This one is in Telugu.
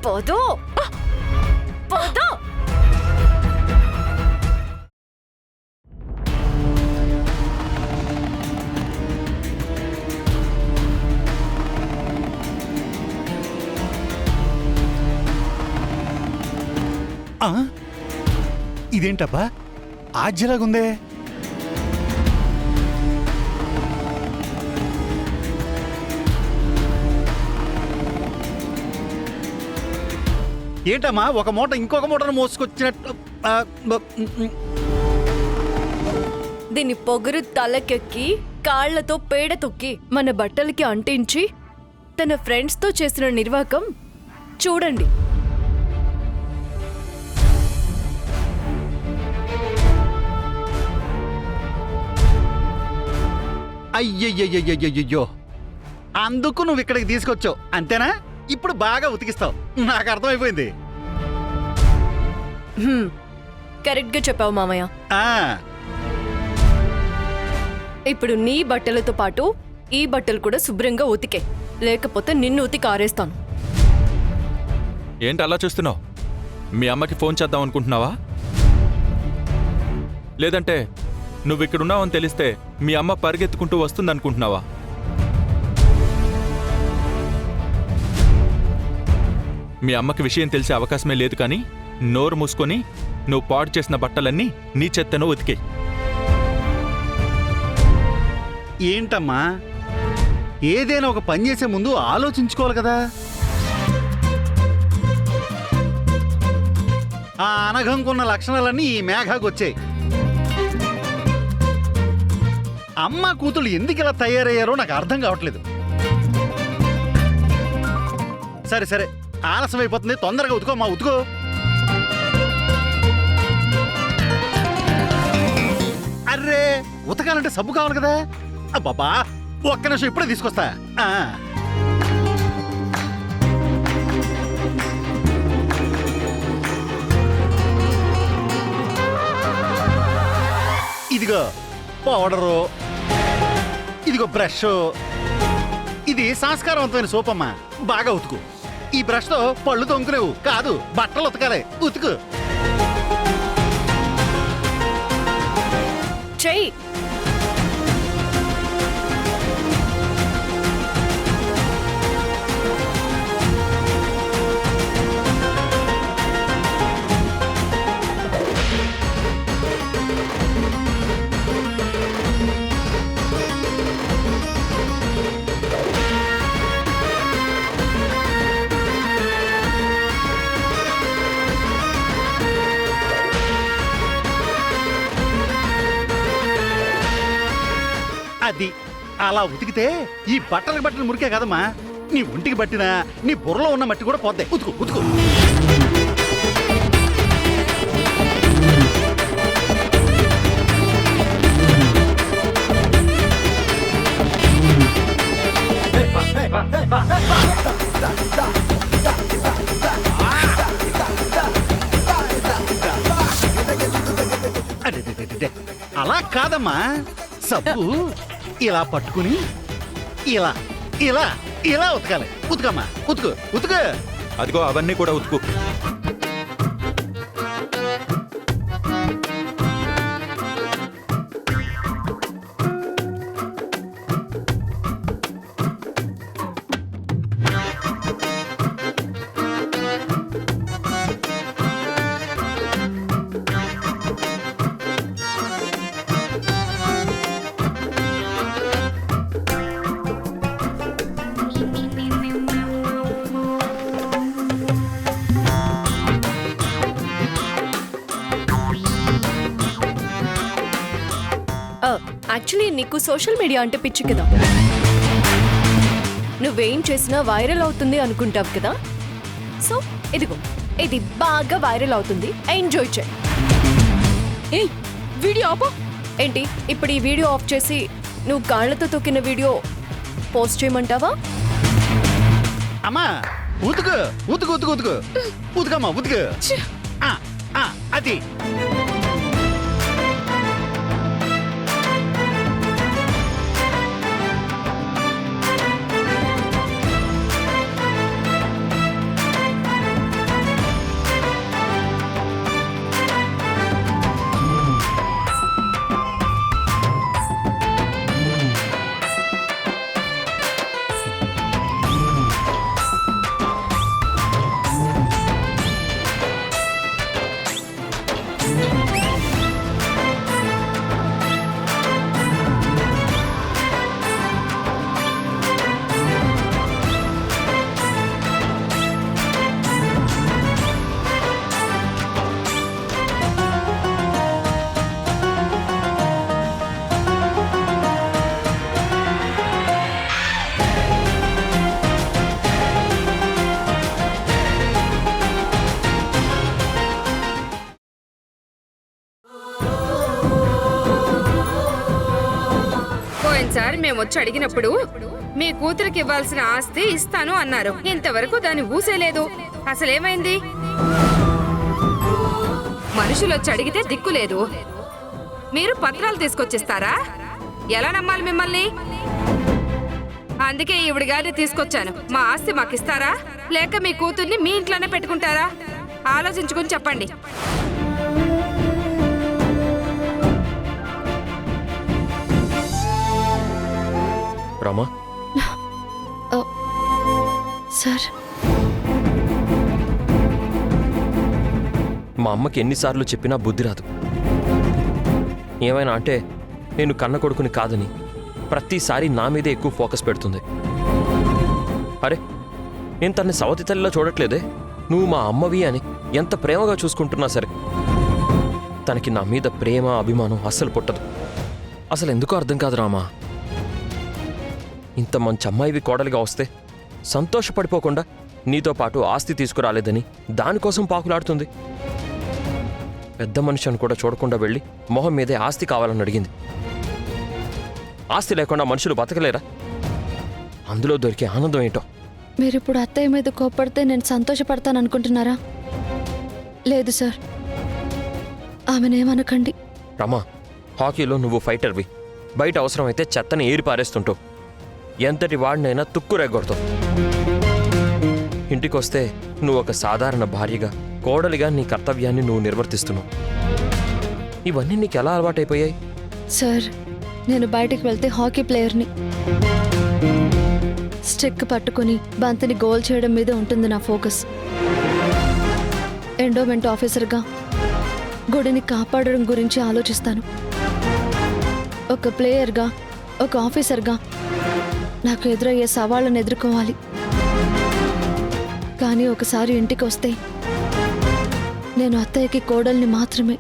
పోదు పోదు. ఇదేంటబ్బా ఆజ్యలాగుందే? ఏంటమ్మా ఒక మూట ఇంకొక మూటను మోసుకొచ్చినట్టు? దీని పొగరు తలకెక్కి కాళ్లతో పేడ తొక్కి మన బట్టలకి అంటించి తన ఫ్రెండ్స్ తో చేసిన నిర్వాకం చూడండి. అయ్యయ్యయ్యయ్యో, అందుకు నువ్వు ఇక్కడికి తీసుకొచ్చావు అంతేనా? ఇప్పుడు బాగా ఉతికిస్తావు, నాకు అర్థమైపోయింది. కరెక్ట్ గా చెప్పావు మామయ్య. ఇప్పుడు నీ బట్టలతో పాటు ఈ బట్టలు కూడా శుభ్రంగా ఉతికే, లేకపోతే నిన్ను ఉతికి ఆరేస్తాను. ఏంటి అలా చూస్తున్నావు? మీ అమ్మకి ఫోన్ చేద్దాం అనుకుంటున్నావా? లేదంటే నువ్వు ఇక్కడున్నావని తెలిస్తే మీ అమ్మ పరిగెత్తుకుంటూ వస్తుందనుకుంటున్నావా? మీ అమ్మకి విషయం తెలిసే అవకాశమే లేదు, కానీ నోరు మూసుకొని నువ్వు పాడు చేసిన బట్టలన్నీ నీ చెత్తను ఉతికే. ఏంటమ్మా, ఏదైనా ఒక పని చేసే ముందు ఆలోచించుకోవాలి కదా. ఆ అనఘంకున్న లక్షణాలన్నీ ఈ మేఘాకు వచ్చాయి. అమ్మ కూతుళ్ళు ఎందుకు ఇలా తయారయ్యారో నాకు అర్థం కావట్లేదు. సరే సరే, ఆలస్యం అయిపోతుంది, తొందరగా ఉతుకో మా ఉతుకో. అర్రే, ఉతకాలంటే సబ్బు కావాలి కదా. అబ్బాబా, ఒక్క నిమిషం ఇప్పుడే తీసుకొస్తా. ఇదిగో పౌడరు, ఇదిగో బ్రష్, ఇది సంస్కారవంతమైన సోపమ్మా. బాగా ఉతుకు. ఈ బ్రష్ తో పళ్ళు తొంకునేవు కాదు, బట్టలు ఉతకాలి. ఉతుకు. చెయ్యి. అది అలా ఉతికితే ఈ బట్టలు మురికే కదమ్మా, నీ ఒంటికి పట్టినా నీ బుర్రలో ఉన్న మట్టి కూడా పోద్దాయి. ఉతుకు ఉతుకు. అలా కాదమ్మా, సబ్బు ఇలా పట్టుకుని ఇలా ఇలా ఇలా ఉతకాలి. ఉతుకమ్మా, ఉతుకు ఉతుకు. అదిగో అవన్నీ కూడా ఉతుకు. యాక్చువల్లీ నీకు సోషల్ మీడియా అంటే పిచ్చి కదా. నువ్వేం చేసినా వైరల్ అవుతుంది అనుకుంటావు కదా. సో ఇదిగో, ఇది బాగా వైరల్ అవుతుంది, ఎంజాయ్ చేయి. ఏయ్, వీడియో ఆపో. ఏంటి ఇప్పుడు ఈ వీడియో ఆఫ్ చేసి నువ్వు కాళ్ళతో తొక్కిన వీడియో పోస్ట్ చేయమంటావా? అమ్మా ఉతుకు ఉతుకు ఉతుకు ఉతుకు ఉతుకమ్మా ఉతుకు. అది పోయినసారి మేము వచ్చి అడిగినప్పుడు మీ కూతురికి ఇవ్వాల్సిన ఆస్తి ఇస్తాను అన్నారు. ఇంతవరకు దాన్ని ఊసేలేదు. అసలేమైంది? మనుషులు వచ్చి అడిగితే దిక్కు లేదు. మీరు పత్రాలు తీసుకొచ్చిస్తారా? ఎలా నమ్మాలి మిమ్మల్ని? అందుకే ఈవిడ గారిని తీసుకొచ్చాను. మా ఆస్తి మాకిస్తారా లేక మీ కూతుర్ని మీ ఇంట్లోనే పెట్టుకుంటారా? ఆలోచించుకుని చెప్పండి. రామా, సార్, మా అమ్మకి ఎన్నిసార్లు చెప్పినా బుద్ధి రాదు. ఏమైనా అంటే నేను కన్న కొడుకుని కాదని ప్రతిసారి నా మీదే ఎక్కువ ఫోకస్ పెడుతుంది. అరే, నేను తన్ని సవతి తల్లిలో చూడట్లేదే. నువ్వు మా అమ్మవి అని ఎంత ప్రేమగా చూసుకుంటున్నా సరే తనకి నా మీద ప్రేమ అభిమానం అస్సలు పుట్టదు. అసలు ఎందుకో అర్థం కాదు రామా. ఇంత మంచి అమ్మాయివి కోడలిగా వస్తే సంతోషపడిపోకుండా నీతో పాటు ఆస్తి తీసుకురాలేదని దానికోసం పాకులాడుతుంది. పెద్ద మనిషిని కూడా చూడకుండా వెళ్ళి మొహం మీదే ఆస్తి కావాలని అడిగింది. ఆస్తి లేకుండా మనుషులు బతకలేరా? అందులో దొరికే ఆనందం ఏంటో. మీరిప్పుడు అత్తయ్య మీద కోప్పడితే నేను సంతోషపడతాను అనుకుంటున్నారా? లేదు సార్, ఆమెనేమనకండి. రమా, హాకీలో నువ్వు ఫైటర్వి. బయట అవసరమైతే చెత్తని ఏరి పారేస్తుంటావు. ఎంతటి వాడినైనా తుక్కురెగ్గొడతావు. ఇంటికొస్తే నువ్వు ఒక సాధారణ భార్యగా, కోడలిగా నీ కర్తవ్యాన్ని నువ్వు నిర్వర్తిస్తున్నావు. ఇవన్నీ నీకు ఎలా అలవాటైపోయాయి? సార్, నేను బయటికి వెళ్తే హాకీ ప్లేయర్ని. స్టిక్ పట్టుకుని బంతిని గోల్ చేయడం మీద ఉంటుంది నా ఫోకస్. ఎండోమెంట్ ఆఫీసర్గా గుడిని కాపాడడం గురించి ఆలోచిస్తాను. ఒక ప్లేయర్గా, ఒక ఆఫీసర్గా నాకు ఎదురయ్యే సవాళ్ళను ఎదుర్కోవాలి. కానీ ఒకసారి ఇంటికి వస్తే నేను అత్తయ్యకి కోడల్ని మాత్రమే.